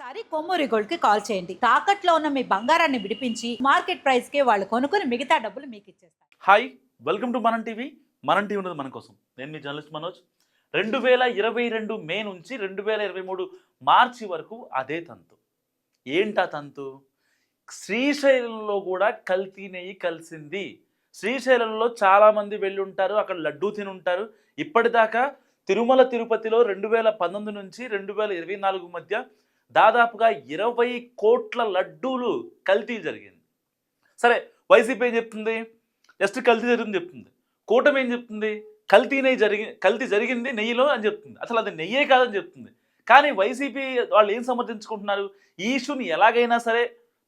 ఒకసారి కొమ్మూరి గోల్డ్ కి కాల్ చేయండి. తాకట్లో ఉన్న మీ బంగారాన్ని విడిపించి మార్కెట్ ప్రైస్ కి వాళ్ళు కొనుక్కుని మిగతా డబ్బులు మీకు ఇచ్చేస్తారు. హాయ్, వెల్కమ్ టు మనం టీవీ. మనం టీవీ ఉన్నది మన కోసం. నేను మీ జర్నలిస్ట్ మనోజ్. 2022 మే నుంచి 2023 మార్చి వరకు అదే తంతు. ఏంటా తంతు? శ్రీశైలంలో కూడా కల్తీ నెయ్యి కలిసింది. శ్రీశైలంలో చాలామంది వెళ్ళి ఉంటారు, అక్కడ లడ్డూ తిని ఉంటారు. ఇప్పటిదాకా తిరుమల తిరుపతిలో 2019 నుంచి 2024 మధ్య దాదాపుగా 20 కోట్ల లడ్డూలు కల్తీ జరిగింది. సరే, వైసీపీ ఏం చెప్తుంది? జస్ట్ కల్తీ జరిగింది చెప్తుంది. కూటమి ఏం చెప్తుంది? కల్తీ జరిగింది నెయ్యిలో అని చెప్తుంది. అసలు అది నెయ్యే కాదని చెప్తుంది. కానీ వైసీపీ వాళ్ళు ఏం సమర్థించుకుంటున్నారు? ఈ ఇష్యూని ఎలాగైనా సరే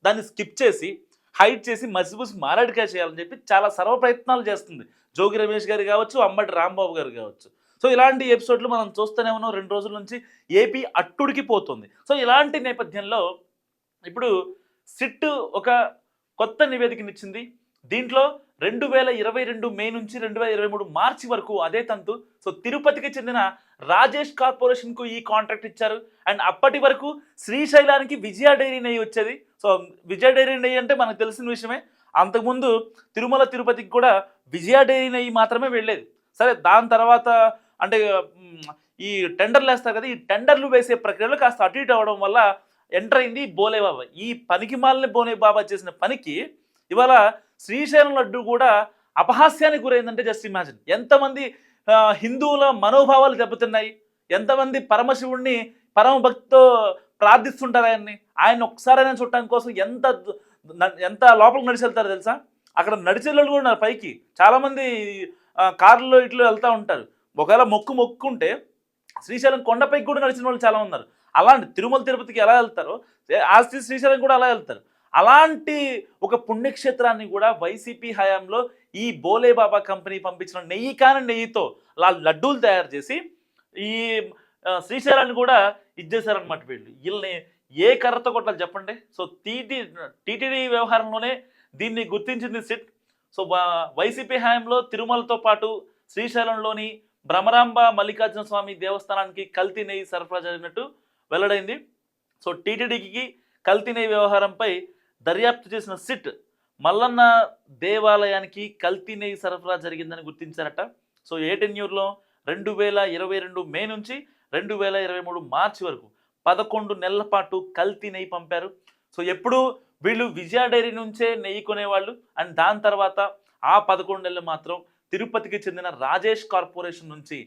దాన్ని స్కిప్ చేసి హైడ్ చేసి మసిబూసి మారాడికాయ చేయాలని చెప్పి చాలా సర్వ ప్రయత్నాలు చేస్తుంది. జోగి రమేష్ గారు కావచ్చు, అంబటి రాంబాబు గారు కావచ్చు. సో ఇలాంటి ఎపిసోడ్లు మనం చూస్తూనే ఉన్నాం. 2 రోజుల నుంచి ఏపీ అట్టుడికి పోతుంది. సో ఇలాంటి నేపథ్యంలో ఇప్పుడు సిట్ ఒక కొత్త నివేదికనిచ్చింది. దీంట్లో 2022 మే నుంచి 2023 మార్చి వరకు అదే తంతు. సో తిరుపతికి చెందిన రాజేష్ కార్పొరేషన్కు ఈ కాంట్రాక్ట్ ఇచ్చారు. అండ్ అప్పటి వరకు శ్రీశైలానికి విజయ డైరీ నెయ్యి వచ్చేది. సో విజయ డైరీ నెయ్యి అంటే మనకు తెలిసిన విషయమే. అంతకుముందు తిరుమల తిరుపతికి కూడా విజయ డైరీ నెయ్యి మాత్రమే వెళ్ళేది. సరే, దాని తర్వాత అంటే ఈ టెండర్లు వేస్తారు కదా, ఈ టెండర్లు వేసే ప్రక్రియలో కాస్త అటు ఇటు అవ్వడం వల్ల ఎంటర్ అయింది బోలేబాబా. ఈ పనికి మాలిన బోలేబాబా చేసిన పనికి ఇవాళ శ్రీశైలం లడ్డు కూడా అపహాస్యానికి గురైందంటే జస్ట్ ఇమాజిన్. ఎంతమంది హిందువుల మనోభావాలు దెబ్బతిన్నాయి, ఎంతమంది పరమశివుణ్ణి పరమ భక్తితో ప్రార్థిస్తుంటారు ఆయన ఒక్కసారైనా చూడటానికి కోసం ఎంత లోపలికి నడిచి వెళ్తారో తెలుసా? అక్కడ నడిచే వాళ్ళు కూడా ఉన్నారు పైకి. చాలామంది కార్లో ఇట్లు వెళ్తూ ఉంటారు. ఒకవేళ మొక్కుంటే శ్రీశైలం కొండపైకి కూడా నడిచిన వాళ్ళు చాలా ఉన్నారు. అలాంటి తిరుమల తిరుపతికి ఎలా వెళ్తారో శ్రీశైలం కూడా అలా వెళ్తారు. అలాంటి ఒక పుణ్యక్షేత్రాన్ని కూడా వైసీపీ హయాంలో ఈ బోలేబాబా కంపెనీ పంపించిన నెయ్యి కాని నెయ్యితో లడ్డూలు తయారు చేసి ఈ శ్రీశైలాన్ని కూడా ఇచ్చేసారనమాట. వీళ్ళని ఏ కర్రతో కొట్టాలి చెప్పండి? సో టీటీడీ వ్యవహారంలోనే దీన్ని గుర్తించింది సిట్. సో వైసీపీ హయాంలో తిరుమలతో పాటు శ్రీశైలంలోని భ్రమరాంబ మల్లికార్జున స్వామి దేవస్థానానికి కల్తీ నెయ్యి సరఫరా జరిగినట్టు వెల్లడైంది. సో టీటీడీకి కల్తీ నెయ్యి వ్యవహారంపై దర్యాప్తు చేసిన సిట్ మల్లన్న దేవాలయానికి కల్తీ నెయ్యి సరఫరా జరిగిందని గుర్తించారట. సో ఏ టెన్యూర్లో 2022 మే నుంచి 2023 మార్చి వరకు 11 నెలల పాటు కల్తీ నెయ్యి పంపారు. సో ఎప్పుడు వీళ్ళు విజయ డైరీ నుంచే నెయ్యి కొనేవాళ్ళు. అండ్ దాని తర్వాత ఆ 11 నెలలు మాత్రం తిరుపతికి చెందిన రాజేష్ కార్పొరేషన్ నుంచి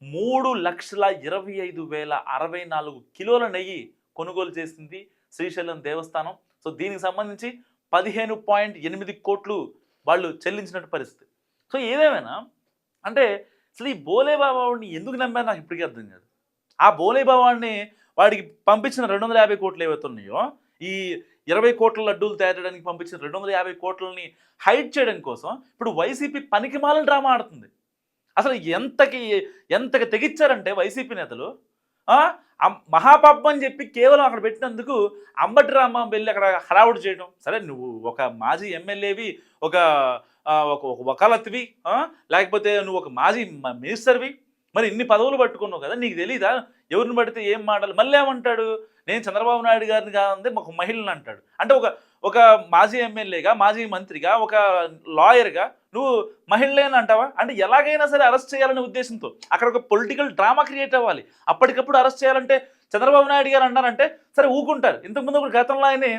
3,25,064 కిలోల నెయ్యి కొనుగోలు చేసింది శ్రీశైలం దేవస్థానం. సో దీనికి సంబంధించి 15.8 కోట్లు వాళ్ళు చెల్లించినట్టు పరిస్థితి. సో ఏదేమైనా అంటే అసలు ఈ బోలేబాబాని ఎందుకు నమ్మారు నాకు ఇప్పటికీ అర్థం కాదు. ఆ బోలేబాబాని వాడికి పంపించిన 250 కోట్లు ఏవైతే ఉన్నాయో, ఈ 20 కోట్ల లడ్డూలు తయారు చేయడానికి పంపించిన 250 కోట్లని హైడ్ చేయడం కోసం ఇప్పుడు వైసీపీ పనికిమాలిన డ్రామా ఆడుతుంది. అసలు ఎంతకి తెగిచ్చారంటే వైసీపీ నేతలు మహాపాపం అని చెప్పి కేవలం అక్కడ పెట్టినందుకు అంబటి రాంబాబు వెళ్ళి అక్కడ హడావుడి చేయడం. సరే, నువ్వు ఒక మాజీ ఎమ్మెల్యేవి, ఒక వకాలత్వి, లేకపోతే నువ్వు ఒక మాజీ మినిస్టర్వి, మరి ఇన్ని పదవులు పట్టుకున్నావు కదా, నీకు తెలీదా ఎవరిని పడితే ఏం మాటలు? మళ్ళీ ఏమంటాడు? నేను చంద్రబాబు నాయుడు గారిని కాదంటే ఒక మహిళని అంటాడు. అంటే ఒక మాజీ ఎమ్మెల్యేగా, మాజీ మంత్రిగా, ఒక లాయర్గా నువ్వు మహిళని అంటావా? అంటే ఎలాగైనా సరే అరెస్ట్ చేయాలనే ఉద్దేశంతో అక్కడ ఒక పొలిటికల్ డ్రామా క్రియేట్ అవ్వాలి. అప్పటికప్పుడు అరెస్ట్ చేయాలంటే చంద్రబాబు నాయుడు గారు అన్నారంటే సరే ఊకుంటారు. ఇంతకుముందు ఒక గతంలో ఆయనే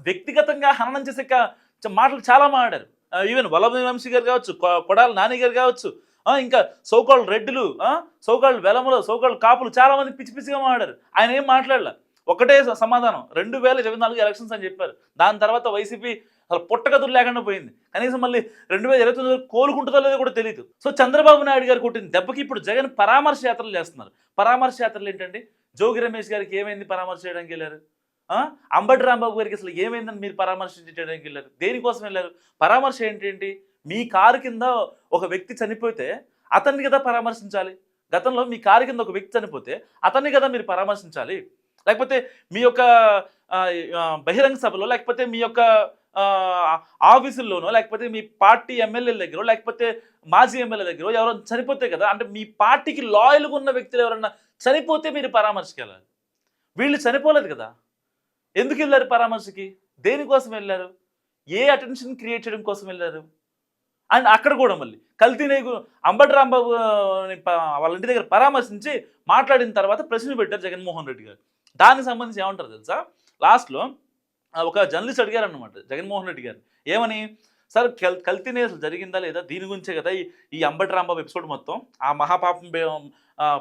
వ్యక్తిగతంగా హననం చేసే మాటలు చాలా మాట్లాడారు. ఈవెన్ వల్లభ వంశీ గారు కావచ్చు, కొడాలి నాని గారు కావచ్చు, ఇంకా సోకాళ్ళు రెడ్డులు, సోకాళ్ళు వెలములు, సోకాళ్ళు కాపులు చాలామంది పిచ్చి పిచ్చిగా మాట్లాడారు. ఆయన ఏం మాట్లాడలే. ఒకటే సమాధానం, 2024 ఎలక్షన్స్ అని చెప్పారు. దాని తర్వాత వైసీపీ అసలు పుట్టగతులు లేకుండా పోయింది. కనీసం మళ్ళీ 2029 కోలుకుంటుందో లేదో కూడా తెలియదు. సో చంద్రబాబు నాయుడు గారు కొట్టిన దెబ్బకి ఇప్పుడు జగన్ పరామర్శ యాత్రలు చేస్తున్నారు. పరామర్శ యాత్రలు ఏంటండి? జోగి రమేష్ గారికి ఏమైంది పరామర్శ చేయడానికి వెళ్ళారు? అంబటి రాంబాబు గారికి అసలు ఏమైందని మీరు పరామర్శించడానికి వెళ్ళారు? దేనికోసం వెళ్ళారు? పరామర్శ ఏంటి? మీ కారు కింద ఒక వ్యక్తి చనిపోతే అతన్ని కదా పరామర్శించాలి. గతంలో మీ కారు కింద ఒక వ్యక్తి చనిపోతే అతన్ని కదా మీరు పరామర్శించాలి. లేకపోతే మీ యొక్క బహిరంగ సభలో, లేకపోతే మీ యొక్క ఆఫీసుల్లోనో, లేకపోతే మీ పార్టీ ఎమ్మెల్యేల దగ్గర, లేకపోతే మాజీ ఎమ్మెల్యే దగ్గర ఎవరైనా చనిపోతే కదా, అంటే మీ పార్టీకి లాయల్గా ఉన్న వ్యక్తులు ఎవరన్నా చనిపోతే మీరు పరామర్శకెళ్ళాలి. వీళ్ళు చనిపోలేదు కదా. ఎందుకు వెళ్ళారు పరామర్శకి? దేనికోసం వెళ్ళారు? ఏ అటెన్షన్ క్రియేట్ చేయడం కోసం వెళ్ళారు? అండ్ అక్కడ కూడా మళ్ళీ కల్తీ నెయ్యి అంబటి రాంబాబు వాళ్ళ ఇంటి దగ్గర పరామర్శించి మాట్లాడిన తర్వాత ప్రశ్న పెట్టారు జగన్మోహన్ రెడ్డి గారు. దానికి సంబంధించి ఏమంటారు తెలుసా? లాస్ట్‌లో ఒక జర్నలిస్ట్ అడిగారనమాట జగన్మోహన్ రెడ్డి గారిని. ఏమని? సార్ కల్తీ నెయ్యి అసలు జరిగిందా లేదా? దీని గురించే కదా ఈ అంబటి రాంబాబు ఎపిసోడ్ మొత్తం. ఆ మహాపాపం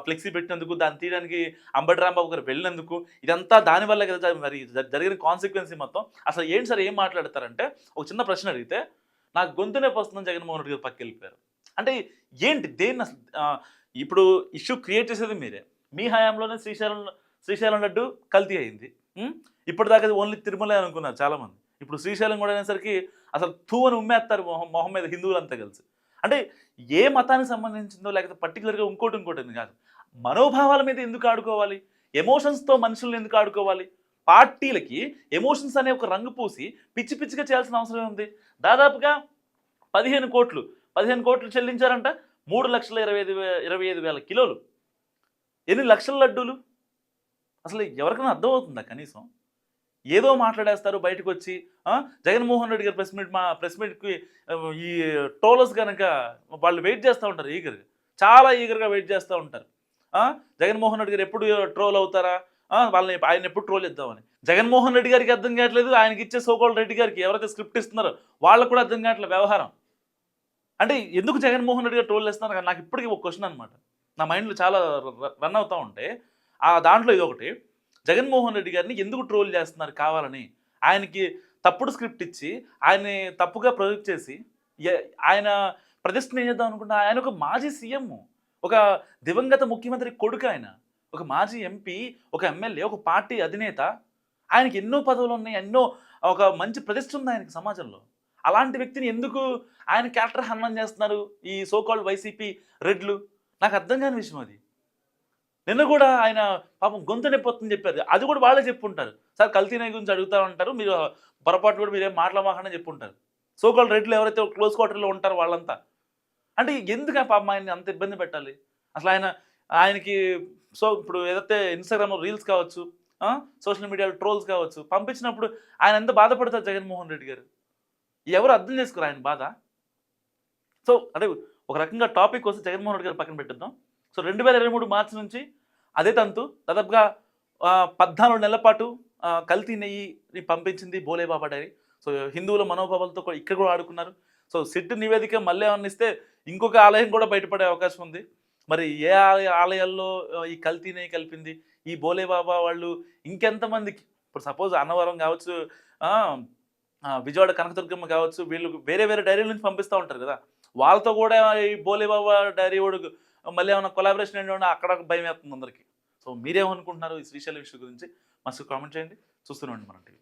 ఫ్లెక్సీ పెట్టినందుకు, దాన్ని తీయడానికి అంబటి రాంబాబు గారు వెళ్ళినందుకు, ఇదంతా దానివల్లే కదా మరి జరిగిన కాన్సిక్వెన్సీ మొత్తం. అసలు ఏంటి సార్ ఏం మాట్లాడతారంటే, ఒక చిన్న ప్రశ్న అడిగితే, నాకు గొంతు నొప్పి వస్తుందని జగన్మోహన్ రెడ్డి గారు పక్కకెళ్ళిపోయారు. అంటే ఏంటి? దేన్ని అసలు ఇప్పుడు ఇష్యూ క్రియేట్ చేసేది మీరే. మీ హయాంలోనే శ్రీశైలం లడ్డు కల్తీ అయింది. ఇప్పటిదాకా అది ఓన్లీ తిరుమలే అనుకున్నారు చాలామంది. ఇప్పుడు శ్రీశైలం కూడా అనేసరికి అసలు తూ అని ఉమ్మేస్తారు మొహం మీద హిందువులంతా కలిసి. అంటే ఏ మతానికి సంబంధించిందో లేకపోతే పర్టికులర్గా ఇంకోటి అని కాదు. మనోభావాల మీద ఎందుకు ఆడుకోవాలి? ఎమోషన్స్తో మనుషుల్ని ఎందుకు ఆడుకోవాలి? పార్టీలకి ఎమోషన్స్ అనే ఒక రంగు పూసి పిచ్చి పిచ్చిగా చేయాల్సిన అవసరం ఉంది. దాదాపుగా 15 కోట్లు చెల్లించారంట. 3,25,000 కిలోలు. ఎన్ని లక్షల లడ్డూలు? అసలు ఎవరికైనా అర్థమవుతుందా కనీసం? ఏదో మాట్లాడేస్తారు బయటకు వచ్చి. జగన్మోహన్ రెడ్డి గారు ప్రెస్ మీట్కి ఈ ట్రోలర్స్ కనుక వాళ్ళు వెయిట్ చేస్తూ ఉంటారు ఈగర్గా, చాలా ఈగర్గా వెయిట్ చేస్తూ ఉంటారు. జగన్మోహన్ రెడ్డి గారు ఎప్పుడు ట్రోల్ అవుతారా, ఆయన ఎప్పుడు ట్రోల్ ఇద్దామని. జగన్మోహన్ రెడ్డి గారికి అర్థం కావట్లేదు, ఆయనకి ఇచ్చే సోకోల్ రెడ్డి గారికి ఎవరైతే స్క్రిప్ట్ ఇస్తున్నారో వాళ్ళకు కూడా అర్థం కావట్లేదు వ్యవహారం. అంటే ఎందుకు జగన్మోహన్ రెడ్డి గారు ట్రోల్ చేస్తున్నారు? నాకు ఇప్పటికీ ఒక క్వశ్చన్ అనమాట నా మైండ్లో చాలా రన్ అవుతూ ఉంటే, దాంట్లో ఇదొకటి. జగన్మోహన్ రెడ్డి గారిని ఎందుకు ట్రోల్ చేస్తున్నారు కావాలని? ఆయనకి తప్పుడు స్క్రిప్ట్ ఇచ్చి ఆయన్ని తప్పుగా ప్రొజెక్ట్ చేసి ఆయన ప్రతిష్టను ఏం చేద్దాం అనుకుంటా. ఆయన ఒక మాజీ సీఎం, ఒక దివంగత ముఖ్యమంత్రి కొడుకు, ఆయన ఒక మాజీ ఎంపీ, ఒక ఎమ్మెల్యే, ఒక పార్టీ అధినేత. ఆయనకి ఎన్నో పదవులు ఉన్నాయి, ఒక మంచి ప్రతిష్ట ఉంది ఆయనకి సమాజంలో. అలాంటి వ్యక్తిని ఎందుకు ఆయన క్యారెక్టర్ హననం చేస్తున్నారు ఈ సోకాల్డ్ వైసీపీ రెడ్లు? నాకు అర్థం కాని విషయం అది. నిన్న కూడా ఆయన పాపం గొంతు నొప్పి వస్తుందని చెప్పారు. అది కూడా వాళ్ళే చెప్పుంటారు. సార్ కల్తీ నెయ్యి గురించి అడుగుతూ ఉంటారు, మీరు పొరపాటు కూడా మీరేం మాట్లాడమాకని చెప్పుంటారు. సోకాల్డ్ రెడ్లు ఎవరైతే క్లోజ్ క్వార్టర్లో ఉంటారో వాళ్ళంతా. అంటే ఎందుకు పాపం ఆయన్ని అంత ఇబ్బంది పెట్టాలి? అసలు ఆయనకి ఇప్పుడు ఏదైతే ఇన్స్టాగ్రామ్లో రీల్స్ కావచ్చు, సోషల్ మీడియాలో ట్రోల్స్ కావచ్చు, పంపించినప్పుడు ఆయన ఎంత బాధపడతారు జగన్మోహన్ రెడ్డి గారు? ఎవరు అర్థం చేసుకోరు ఆయన బాధ. సో అంటే ఒక రకంగా టాపిక్ వస్తే జగన్మోహన్ రెడ్డి గారు పక్కన పెట్టిద్దాం. సో 2023 మార్చి నుంచి అదే తంతు దాదాపుగా 14 నెలల పాటు కల్తీ నెయ్యిని పంపించింది బోలేబాబా డైరీ. సో హిందువుల మనోభావాలతో ఇక్కడ కూడా ఆడుకున్నారు. సో సిట్ నివేదిక మళ్ళీ ఏమన్నా ఇస్తే ఇంకొక ఆలయం కూడా బయటపడే అవకాశం ఉంది. మరి ఏ ఆలయాల్లో ఈ కల్తీ నెయ్యి కలిపింది, ఈ బోలేబాబా వాళ్ళు ఇంకెంతమందికి, ఇప్పుడు సపోజ్ అన్నవరం కావచ్చు, విజయవాడ కనకదుర్గమ్మ కావచ్చు, వీళ్ళు వేరే వేరే డైరీల నుంచి పంపిస్తూ ఉంటారు కదా, వాళ్ళతో కూడా ఈ బోలేబాబా డైరీ వాడు మళ్ళీ ఏమైనా కొలాబరేషన్ ఏంటంటే అక్కడ భయం వేస్తుంది అందరికీ. సో మీరేమనుకుంటున్నారు ఈ శ్రీశైలం ఇష్యూ గురించి? మస్తు కామెంట్ చేయండి. చూస్తూనే ఉండండి మన టీవీ.